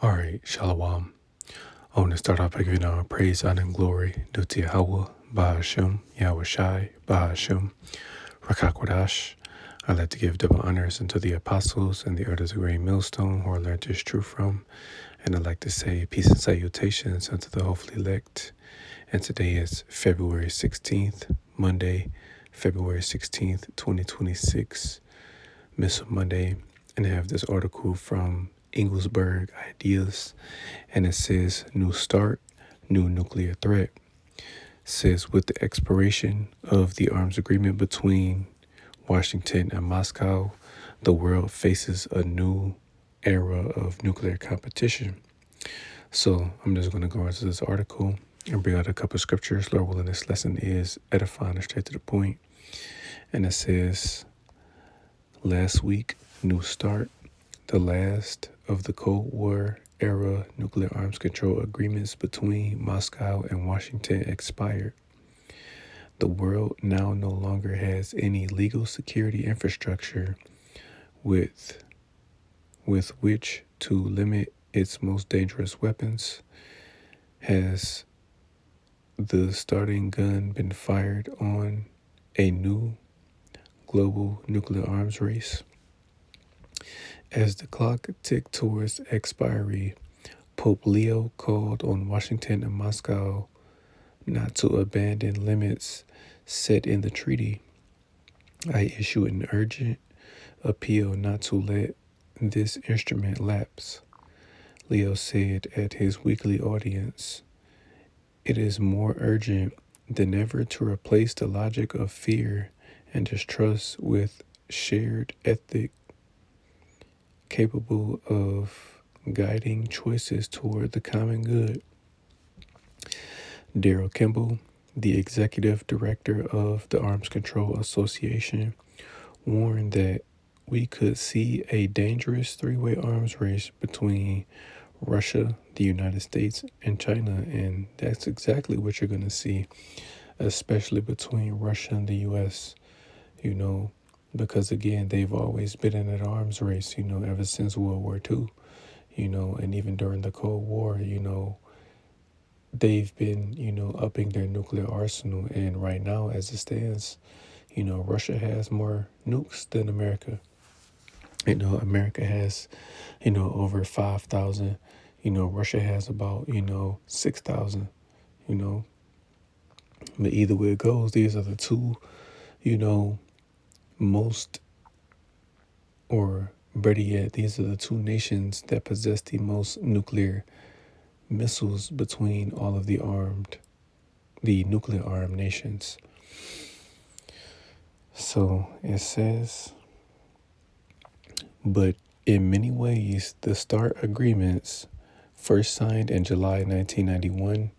All right, Shalom. I want to start off by giving our praise, honor, and glory due to Yahweh, Bahashem, Yahweh Shai, Bahashem, Rakakwadash. I'd like to give double honors unto the apostles and the elders of Great Millstone who I learned this truth from. And I'd like to say peace and salutations unto the hopefully elect. And today is February 16th, Monday, February 16th, 2026, Missile Monday. And I have this article from Inglesberg Ideas, and it says, New Start, New Nuclear Threat. It says, with the expiration of the arms agreement between Washington and Moscow, the world faces a new era of nuclear competition. So I'm just going to go into this article and bring out a couple of scriptures. Lord willing, this lesson is edifying and straight to the point. And it says, last week, New Start, the last of the Cold War era nuclear arms control agreements between Moscow and Washington expired. The world now no longer has any legal security infrastructure with which to limit its most dangerous weapons. Has the starting gun been fired on a new global nuclear arms race? As the clock ticked towards expiry, Pope Leo called on Washington and Moscow not to abandon limits set in the treaty. I issue an urgent appeal not to let this instrument lapse, Leo said at his weekly audience. It is more urgent than ever to replace the logic of fear and distrust with shared ethic capable of guiding choices toward the common good. Daryl Kimball, the executive director of the Arms Control Association, warned that we could see a dangerous three-way arms race between Russia, the United States, and China. And that's exactly what you're going to see, especially between Russia and the U.S., because again, they've always been in an arms race, ever since World War II, and even during the Cold War, they've been, upping their nuclear arsenal. And right now, as it stands, Russia has more nukes than America. America has, over 5,000. Russia has about, 6,000, But either way it goes, these are the two, most, or better yet, these are the two nations that possess the most nuclear missiles between all of the nuclear armed nations. So it says, but in many ways, the START agreements, first signed in July 1991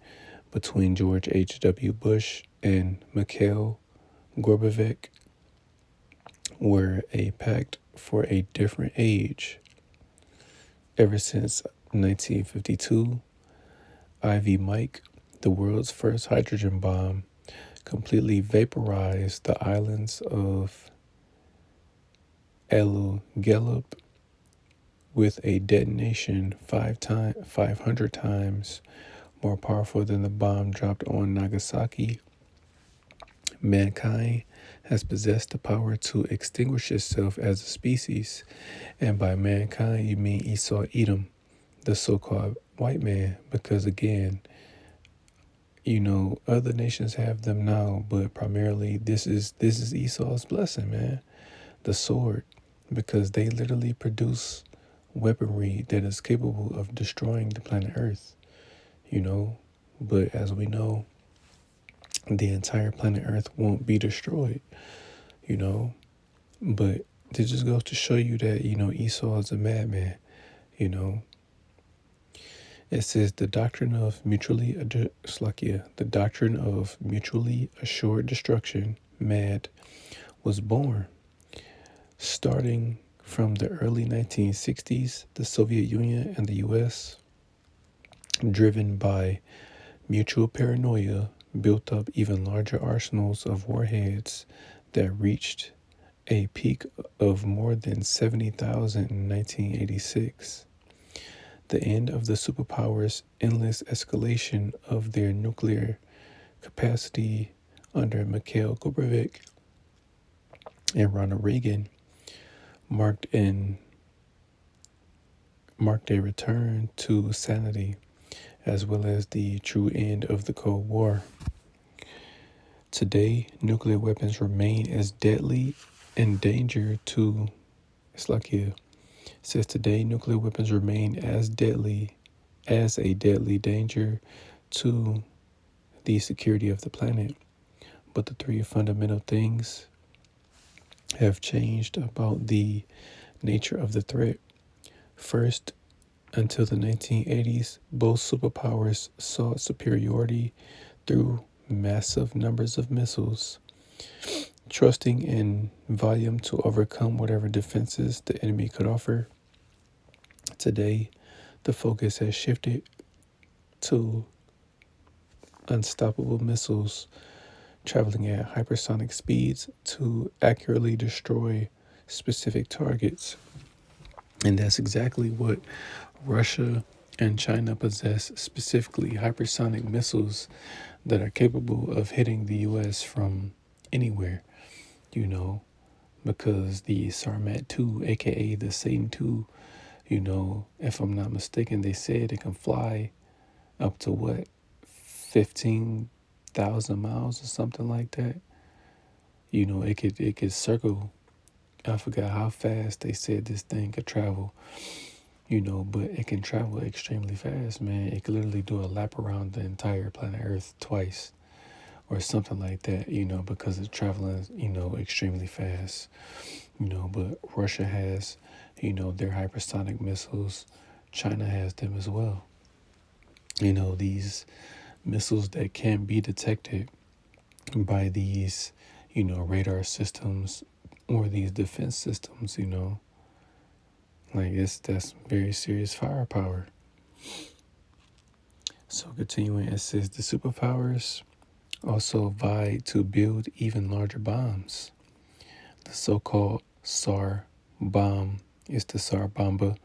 between George H.W. Bush and Mikhail Gorbachev, were a pact for a different age. Ever since 1952, Ivy Mike, the world's first hydrogen bomb, completely vaporized the islands of Alu-Ghalib with a detonation 500 times more powerful than the bomb dropped on Nagasaki. Mankind has possessed the power to extinguish itself as a species, and by mankind you mean Esau Edom, the so-called white man, because again, other nations have them now, but primarily this is Esau's blessing, man, the sword, because they literally produce weaponry that is capable of destroying the planet Earth, but as we know, the entire planet Earth won't be destroyed, but it just goes to show you that, Esau is a madman, It says the doctrine of mutually assured destruction, MAD, was born. Starting from the early 1960s, the Soviet Union and the U.S., driven by mutual paranoia, built up even larger arsenals of warheads that reached a peak of more than 70,000 in 1986. the end of the superpowers' endless escalation of their nuclear capacity under Mikhail Gorbachev and Ronald Reagan marked a return to sanity, as well as the true end of the Cold War. Today, nuclear weapons remain as deadly and danger to Slovakia. Says today, nuclear weapons remain as a deadly danger to the security of the planet. But the three fundamental things have changed about the nature of the threat. First, until the 1980s, both superpowers sought superiority through massive numbers of missiles, trusting in volume to overcome whatever defenses the enemy could offer. Today, the focus has shifted to unstoppable missiles traveling at hypersonic speeds to accurately destroy specific targets. And that's exactly what Russia and China possess, specifically hypersonic missiles that are capable of hitting the U.S. from anywhere, because the Sarmat 2, aka the Satan 2, if I'm not mistaken, they said it can fly up to 15,000 miles or something like that. It could circle. I forgot how fast they said this thing could travel. But it can travel extremely fast, man. It could literally do a lap around the entire planet Earth twice or something like that, because it's traveling, extremely fast. But Russia has, their hypersonic missiles. China has them as well. These missiles that can be detected by these, radar systems or these defense systems, that's very serious firepower. So continuing, it says the superpowers also vied to build even larger bombs. The so-called Tsar bomb is the Tsar Bomba,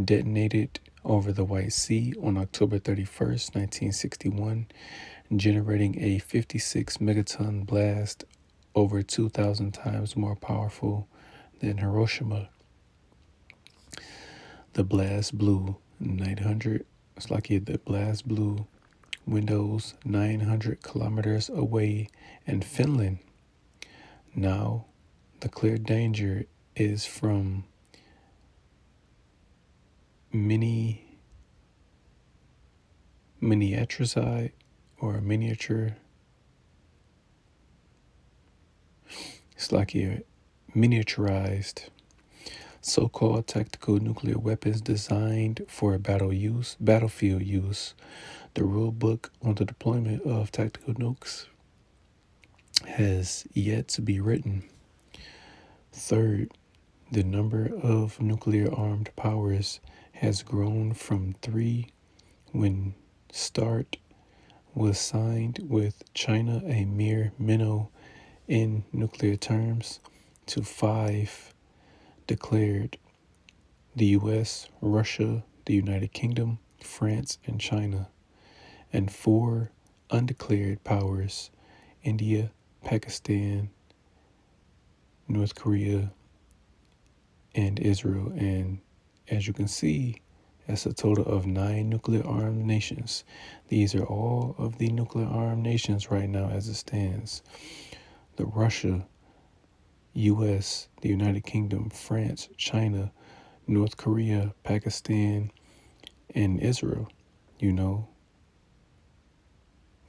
detonated over the White Sea on October 31st, 1961, generating a 56 megaton blast over 2,000 times more powerful than Hiroshima. The blast blew windows 900 kilometers away in Finland. Now, the clear danger is from miniaturized so-called tactical nuclear weapons designed for battlefield use. The rule book on the deployment of tactical nukes has yet to be written. Third, the number of nuclear-armed powers has grown from 3 when START was signed with China, a mere minnow in nuclear terms, to 5 declared: the US, Russia, the United Kingdom, France, and China, and 4 undeclared powers: India, Pakistan, North Korea, and Israel. And as you can see, that's a total of 9 nuclear-armed nations. These are all of the nuclear-armed nations right now as it stands. The Russia, US, the United Kingdom, France, China, North Korea, Pakistan, and Israel.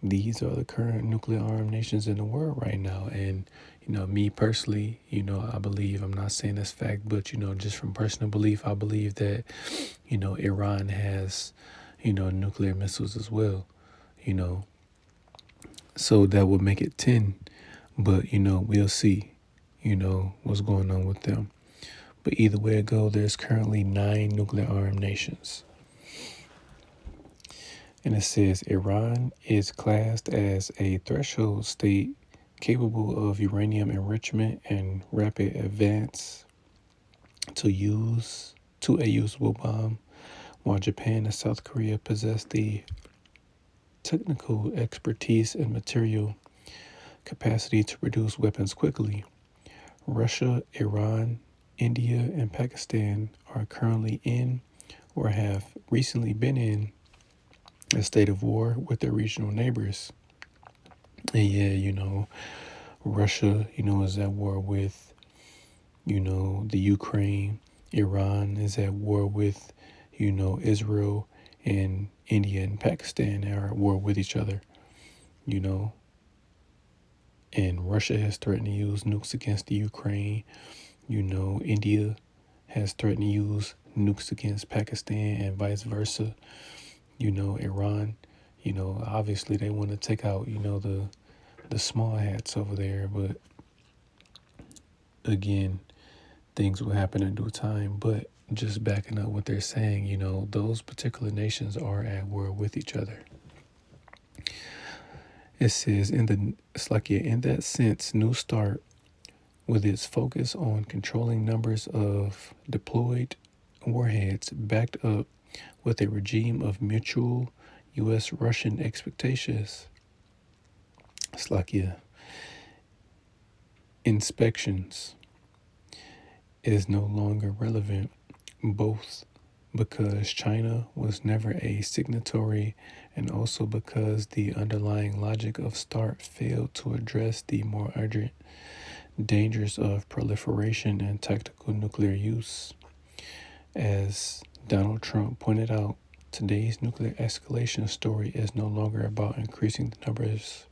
These are the current nuclear-armed nations in the world right now. And, me personally, I believe, I'm not saying this fact, but, just from personal belief, I believe that, Iran has, nuclear missiles as well, So that would make it 10. But, we'll see, what's going on with them. But either way it goes, there's currently 9 nuclear-armed nations. And it says Iran is classed as a threshold state capable of uranium enrichment and rapid advance to a usable bomb while Japan and South Korea possess the technical expertise and material capacity to produce weapons quickly. Russia, Iran, India, and Pakistan are currently in or have recently been in a state of war with their regional neighbors. And yeah, Russia, is at war with, the Ukraine. Iran is at war with, Israel, and India and Pakistan are at war with each other, you know. And Russia has threatened to use nukes against the Ukraine. India has threatened to use nukes against Pakistan and vice versa. Iran, obviously they want to take out, the small hats over there, but again, things will happen in due time. But just backing up what they're saying, those particular nations are at war with each other. It says in that sense, New START, with its focus on controlling numbers of deployed warheads backed up with a regime of mutual U.S.-Russian expectations, inspections, is no longer relevant, both because China was never a signatory and also because the underlying logic of START failed to address the more urgent dangers of proliferation and tactical nuclear use. As Donald Trump pointed out, today's nuclear escalation story is no longer about increasing the numbers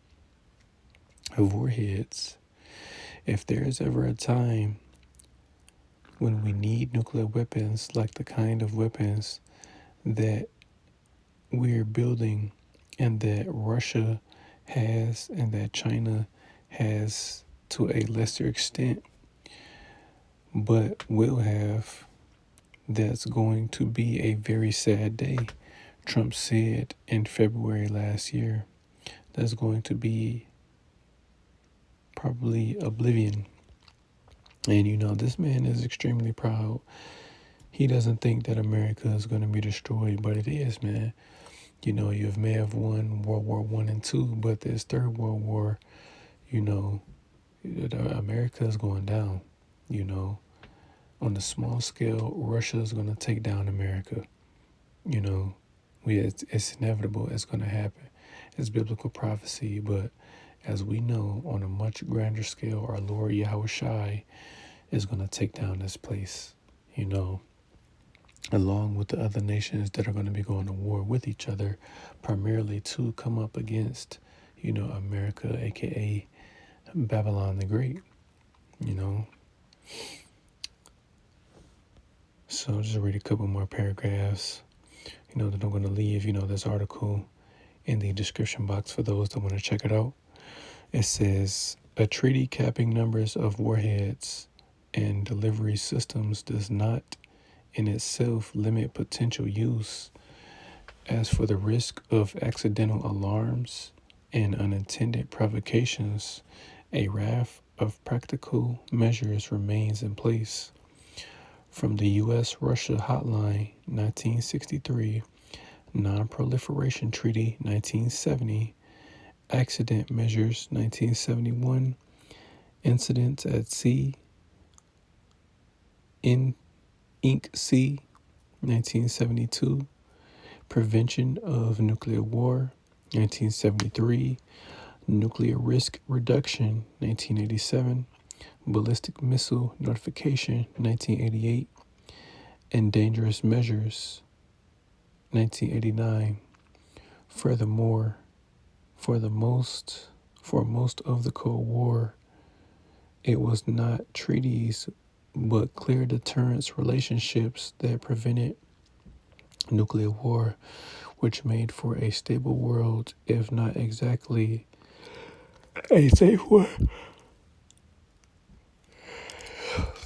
of warheads. If there is ever a time when we need nuclear weapons like the kind of weapons that we're building and that Russia has and that China has to a lesser extent, but will have, that's going to be a very sad day. Trump said in February last year, that's going to be probably oblivion. And this man is extremely proud. He doesn't think that America is going to be destroyed, but it is, man. You may have won World War I and II, but this Third World War, America is going down. On the small scale, Russia is going to take down America. It's inevitable. It's going to happen. It's biblical prophecy, but as we know, on a much grander scale, our Lord Yahushai is going to take down this place, along with the other nations that are going to be going to war with each other, primarily to come up against, America, aka Babylon the Great, So I'll just read a couple more paragraphs, that I'm going to leave, this article in the description box for those that want to check it out. It says, a treaty capping numbers of warheads and delivery systems does not in itself limit potential use. As for the risk of accidental alarms and unintended provocations, a raft of practical measures remains in place. From the U.S.-Russia Hotline, 1963, Non-Proliferation Treaty, 1970, Accident Measures, 1971, Incidents at Sea, Inc. C, 1972, Prevention of Nuclear War, 1973, Nuclear Risk Reduction, 1987, Ballistic Missile Notification, 1988, and Dangerous Measures, 1989. Furthermore, for most of the Cold War, it was not treaties but clear deterrence relationships that prevented nuclear war, which made for a stable world, if not exactly a safe one.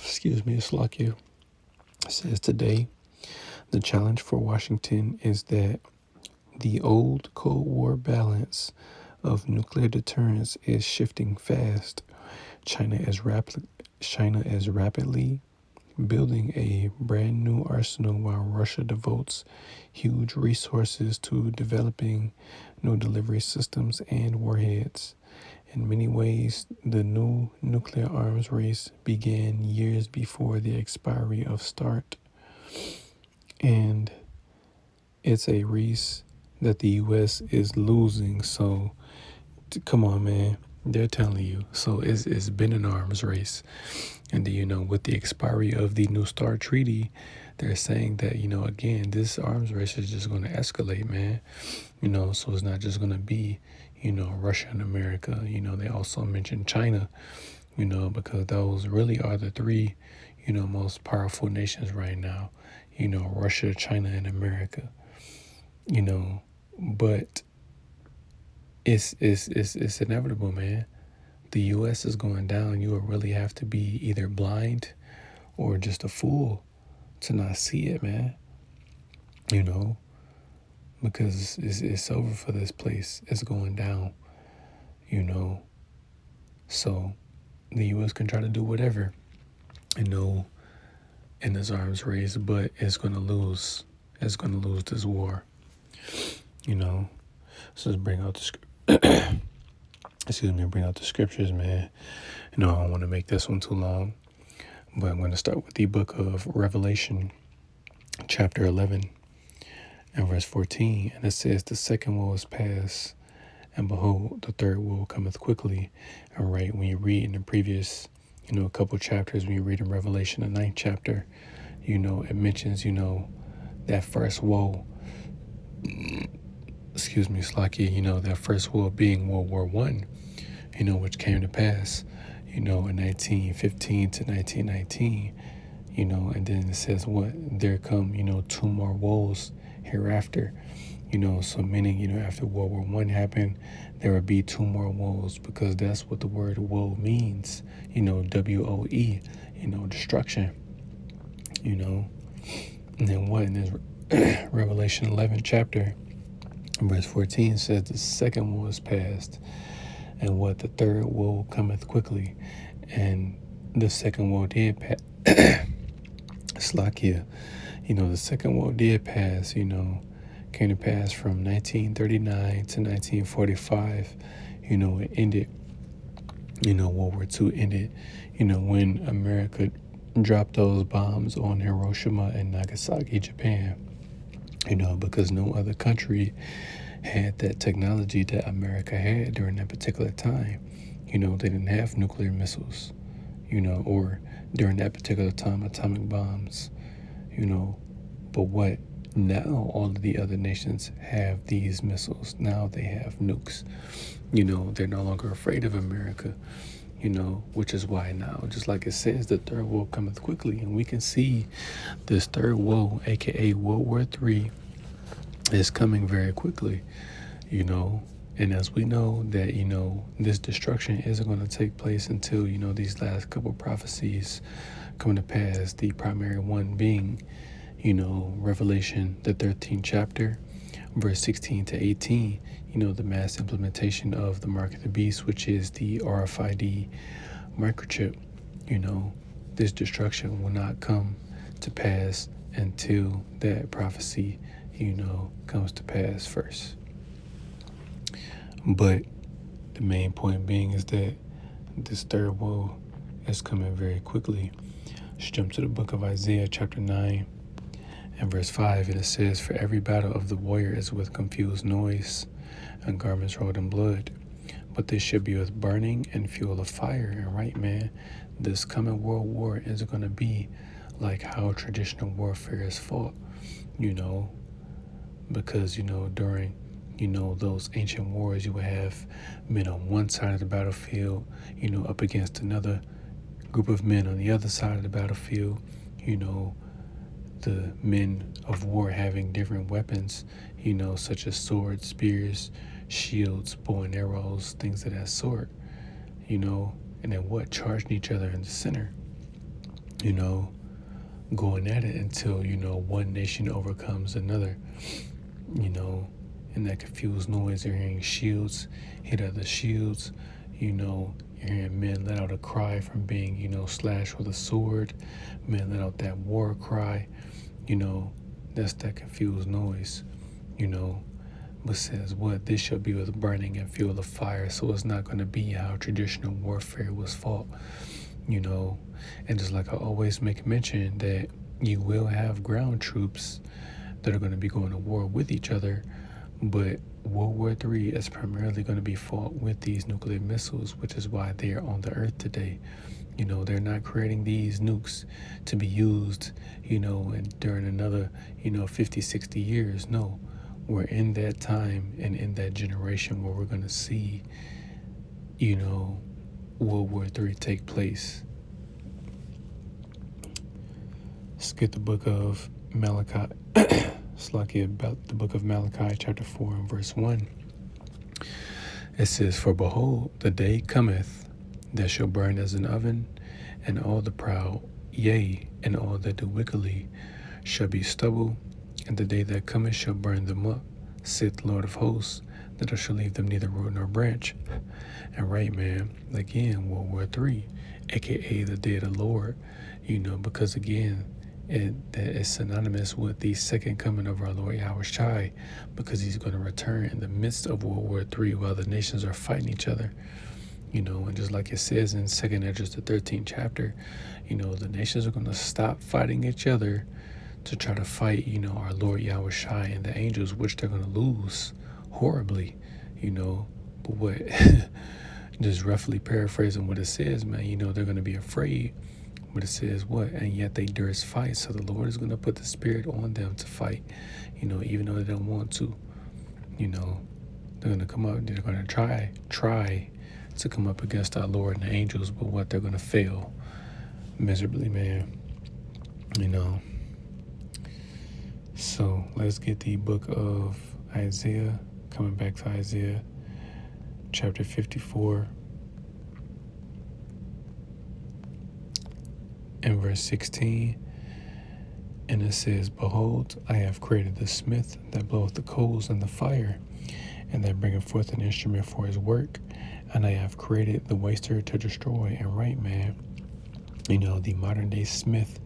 Excuse me, it's like you. It says today, the challenge for Washington is that the old Cold War balance of nuclear deterrence is shifting fast. China is rapidly building a brand new arsenal while Russia devotes huge resources to developing new delivery systems and warheads. In many ways, the new nuclear arms race began years before the expiry of START, and it's a race that the U.S. is losing. So, come on, man. They're telling you. So, it's been an arms race. And, with the expiry of the New START treaty, they're saying that, again, this arms race is just going to escalate, man. So it's not just going to be, Russia and America. They also mentioned China, because those really are the three, most powerful nations right now, Russia, China, and America, but it's inevitable, man. The U.S. is going down. You will really have to be either blind or just a fool to not see it, man, because it's over for this place. It's going down, so the U.S. can try to do whatever, in this arms race, but it's going to lose. It's going to lose this war, So let's bring out bring out the scriptures, man. I don't want to make this one too long, but I'm going to start with the book of Revelation, chapter 11 and verse 14. And it says, the second woe is past, and behold, the third woe cometh quickly. And right, when you read in the previous, a couple chapters, when you read in Revelation, the 9th chapter, it mentions, that first woe, Slakia, that first woe being World War I, which came to pass, in 1915 to 1919, and then it says what? There come, two more woes hereafter, so meaning, after World War I happened, there would be two more woes, because that's what the word woe means, WOE, destruction, and then what in this Revelation 11 chapter, verse 14 says the second woe is past, and what the third woe cometh quickly. And the second woe did pass. Slakia, the second woe did pass, came to pass from 1939 to 1945. It ended, World War II ended, when America dropped those bombs on Hiroshima and Nagasaki, Japan, because no other country had that technology that America had during that particular time. They didn't have nuclear missiles, or during that particular time, atomic bombs, but what? Now all of the other nations have these missiles. Now they have nukes. They're no longer afraid of America, which is why now, just like it says, the third woe cometh quickly. And we can see this third woe, aka World War III, is coming very quickly, and as we know that, this destruction isn't going to take place until, these last couple prophecies come to pass, the primary one being, Revelation, the 13th chapter, verse 16 to 18, the mass implementation of the mark of the beast, which is the RFID microchip. This destruction will not come to pass until that prophecy, comes to pass first. But the main point being is that this third woe is coming very quickly. Let's jump to the book of Isaiah, chapter 9 and verse 5. And it says, for every battle of the warrior is with confused noise and garments rolled in blood. But this should be with burning and fuel of fire. And right, man, this coming world war is going to be like how traditional warfare is fought, because, during, those ancient wars, you would have men on one side of the battlefield, up against another group of men on the other side of the battlefield, the men of war having different weapons, such as swords, spears, shields, bow and arrows, things of that sort, and then charging each other in the center, going at it until, one nation overcomes another, in that confused noise. They're hearing shields hit other shields, You're hearing men let out a cry from being, slashed with a sword. Men let out that war cry. That's that confused noise. But says what? This shall be with burning and fuel of fire. So it's not going to be how traditional warfare was fought. And just like I always make mention that you will have ground troops that are going to be going to war with each other, but World War III is primarily going to be fought with these nuclear missiles, which is why they are on the earth today. They're not creating these nukes to be used, and during another, 50, 60 years. No, we're in that time and in that generation where we're going to see, World War III take place. Let's get the book of Malachi. Slaki about the book of Malachi, chapter 4 and verse 1. It says, "For behold, the day cometh that shall burn as an oven, and all the proud, yea, and all that do wickedly, shall be stubble, and the day that cometh shall burn them up, saith the Lord of hosts, that I shall leave them neither root nor branch." And right, man, again, World War III, aka the day of the Lord, because again, that is synonymous with the second coming of our Lord Yahushai, because he's going to return in the midst of World War III while the nations are fighting each other. And just like it says in 2nd Esdras, the 13th chapter, the nations are going to stop fighting each other to try to fight, our Lord Yahushai and the angels, which they're going to lose horribly, But what, just roughly paraphrasing what it says, man, they're going to be afraid. But it says what? And yet they durst fight. So the Lord is going to put the spirit on them to fight, even though they don't want to. They're going to come up, they're going to try to come up against our Lord and the angels, but what? They're going to fail miserably, man. So let's get the book of Isaiah, coming back to Isaiah, chapter 54. In verse 16, and it says, "Behold, I have created the smith that bloweth the coals in the fire, and that bringeth forth an instrument for his work, and I have created the waster to destroy." And right, man, the modern day smith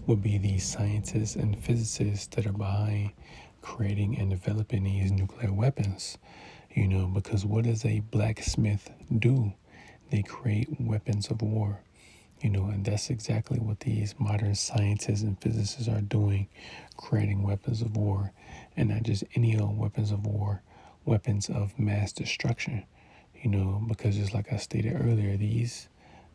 would be the scientists and physicists that are behind creating and developing these nuclear weapons. Because what does a blacksmith do? They create weapons of war. And that's exactly what these modern scientists and physicists are doing, creating weapons of war, and not just any old weapons of war, weapons of mass destruction, because just like I stated earlier, these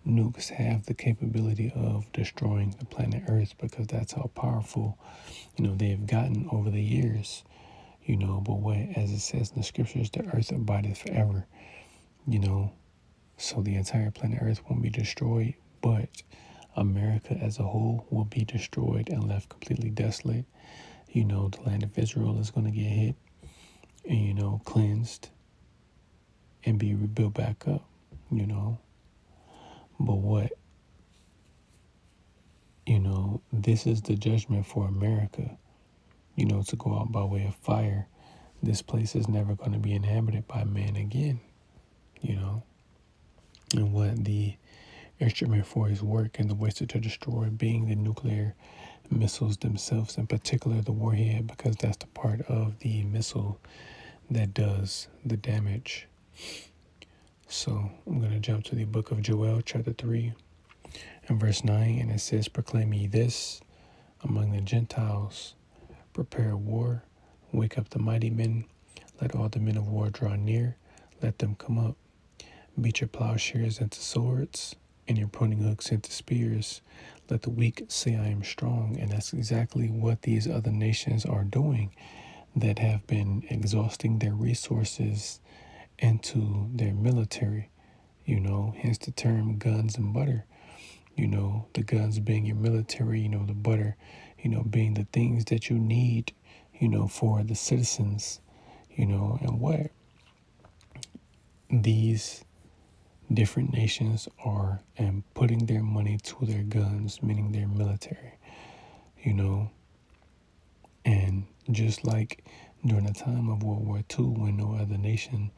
nukes have the capability of destroying the planet Earth, because that's how powerful, they've gotten over the years, but what, as it says in the scriptures, the earth abideth forever, so the entire planet Earth won't be destroyed, but America as a whole will be destroyed and left completely desolate. The land of Israel is going to get hit and, cleansed and be rebuilt back up, But what? This is the judgment for America, to go out by way of fire. This place is never going to be inhabited by man again, And what the instrument for his work and the waster to destroy being the nuclear missiles themselves, in particular the warhead, because that's the part of the missile that does the damage. So I'm going to jump to the book of Joel, chapter 3 and verse 9, and it says, "Proclaim ye this among the Gentiles, prepare war, wake up the mighty men, let all the men of war draw near, let them come up, beat your plowshares into swords, and your pruning hooks into spears. Let the weak say I am strong." And that's exactly what these other nations are doing that have been exhausting their resources into their military, hence the term guns and butter, the guns being your military, the butter, being the things that you need, for the citizens, and what these different nations are and putting their money to their guns, meaning their military, And just like during the time of World War II, when no other nation,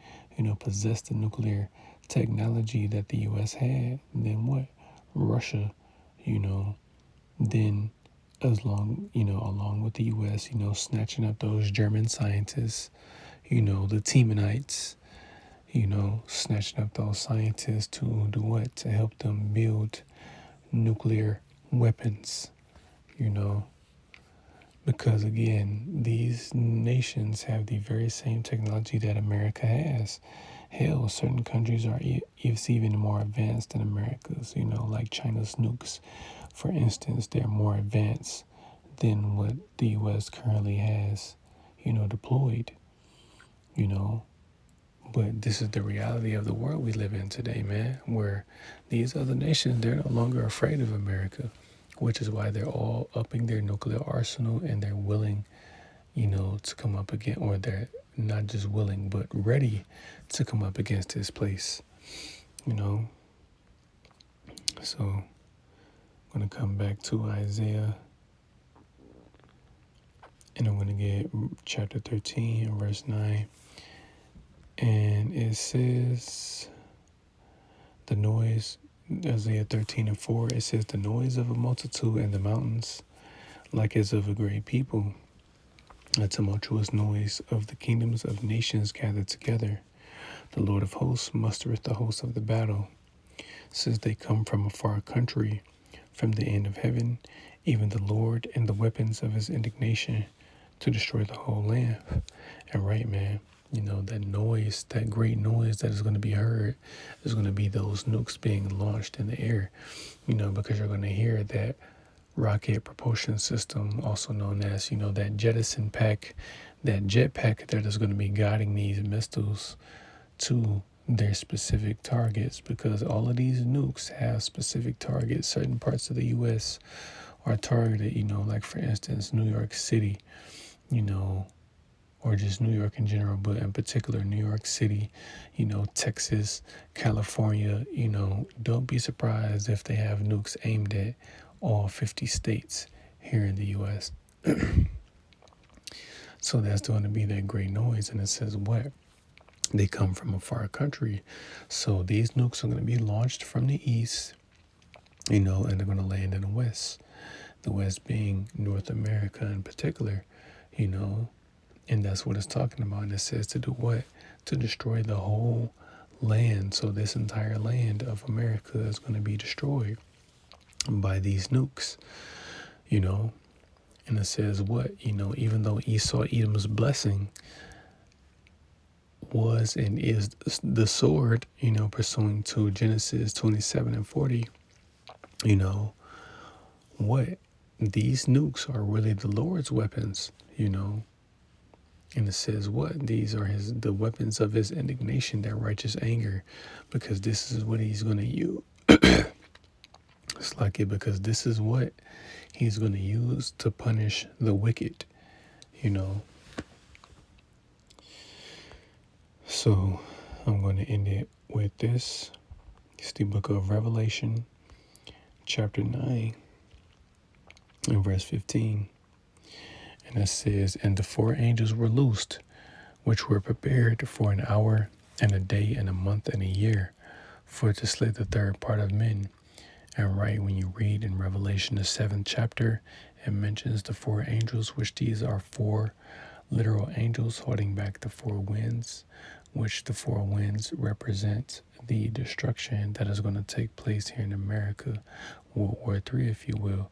possessed the nuclear technology that the U.S. had, then what? Russia, you know, then along with the U.S., snatching up those German scientists, the Tiemenites, snatching up those scientists to do what? To help them build nuclear weapons, because again, these nations have the very same technology that America has. Hell, certain countries are even more advanced than America's, like China's nukes. For instance, they're more advanced than what the U.S. currently has, deployed, you know. But this is the reality of the world we live in today, man, where these other nations, they're no longer afraid of America, which is why they're all upping their nuclear arsenal and they're willing, to come up against, or they're not just willing, but ready to come up against this place, So I'm going to come back to Isaiah, and I'm going to get chapter 13 and verse 9. And it says, the noise, Isaiah 13:4, it says, the noise of a multitude in the mountains, like as of a great people, a tumultuous noise of the kingdoms of nations gathered together. The Lord of hosts mustereth the hosts of the battle. Since they come from a far country, from the end of heaven, even the Lord and the weapons of his indignation, to destroy the whole land. And right, man, that noise, that great noise that is going to be heard is going to be those nukes being launched in the air, because you're going to hear that rocket propulsion system, also known as, that jettison pack, that jetpack that is going to be guiding these missiles to their specific targets, because all of these nukes have specific targets. Certain parts of the U.S. are targeted, like for instance, New York City, or just New York in general, but in particular New York City, Texas, California, don't be surprised if they have nukes aimed at all 50 states here in the U.S. So that's going to be that great noise. And it says what? They come from a far country. So these nukes are going to be launched from the east, and they're going to land in the west. The west being North America in particular, and that's what it's talking about. And it says to do what? To destroy the whole land. So this entire land of America is going to be destroyed by these nukes, And it says what? Even though Esau, Edom's blessing, was and is the sword, pursuing to Genesis 27:40, what? These nukes are really the Lord's weapons, And it says what? These are the weapons of his indignation, that righteous anger, because this is what he's going to use. It's like it, because this is what he's going to use to punish the wicked, So I'm going to end it with this. It's the book of Revelation, chapter 9, and verse 15. And it says, and the 4 angels were loosed, which were prepared for an hour and a day and a month and a year, for to slay the third part of men. And right when you read in Revelation, the 7th chapter, it mentions the 4 angels, which these are 4 literal angels holding back the 4 winds, which the 4 winds represent the destruction that is going to take place here in America, World War III, if you will,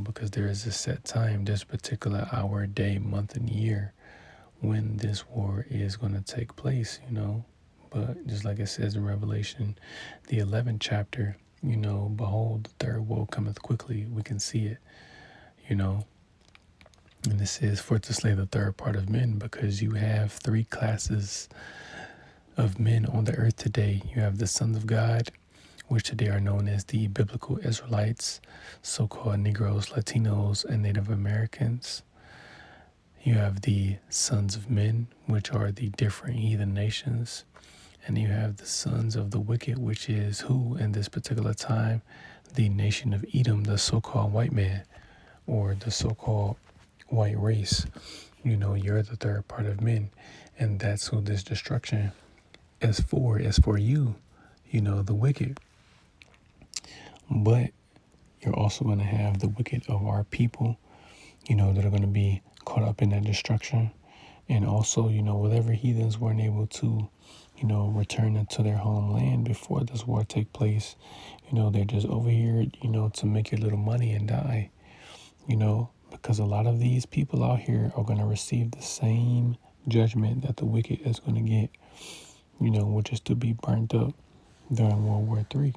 because there is a set time, this particular hour, day, month, and year when this war is going to take place, But just like it says in Revelation, the 11th chapter, behold, the third woe cometh quickly. We can see it, And this is for to slay the third part of men, because you have 3 classes of men on the earth today. You have the sons of God, which today are known as the biblical Israelites, so-called Negroes, Latinos, and Native Americans. You have the sons of men, which are the different heathen nations. And you have the sons of the wicked, which is who in this particular time? The nation of Edom, the so-called white man, or the so-called white race. You're the third part of men. And that's who this destruction is for. It's for you, the wicked. But you're also going to have the wicked of our people, that are going to be caught up in that destruction. And also, whatever heathens weren't able to, return into their homeland before this war take place, they're just over here, to make your little money and die, because a lot of these people out here are going to receive the same judgment that the wicked is going to get, which is to be burnt up during World War III.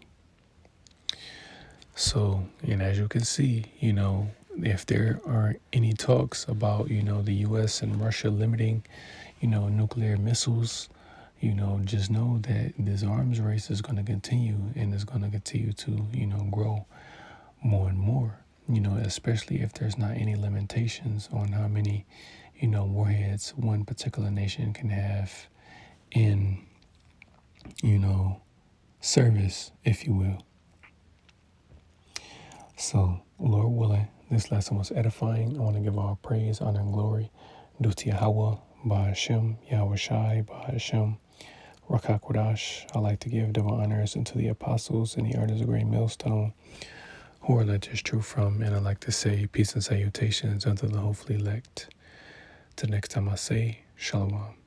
So, and as you can see, if there are any talks about, the U.S. and Russia limiting, nuclear missiles, just know that this arms race is going to continue and is going to continue to, grow more and more, especially if there's not any limitations on how many, warheads one particular nation can have in, service, if you will. So, Lord willing, this lesson was edifying. I want to give all praise, honor, and glory due to Yahweh, Ba'ashem, Yahweh Shai, Ba'ashem, Rakakwadash. I like to give divine honors unto the apostles and the elders of Great Millstone, who are led this truth from. And I like to say peace and salutations unto the hopefully elect. Till next time I say, Shalom.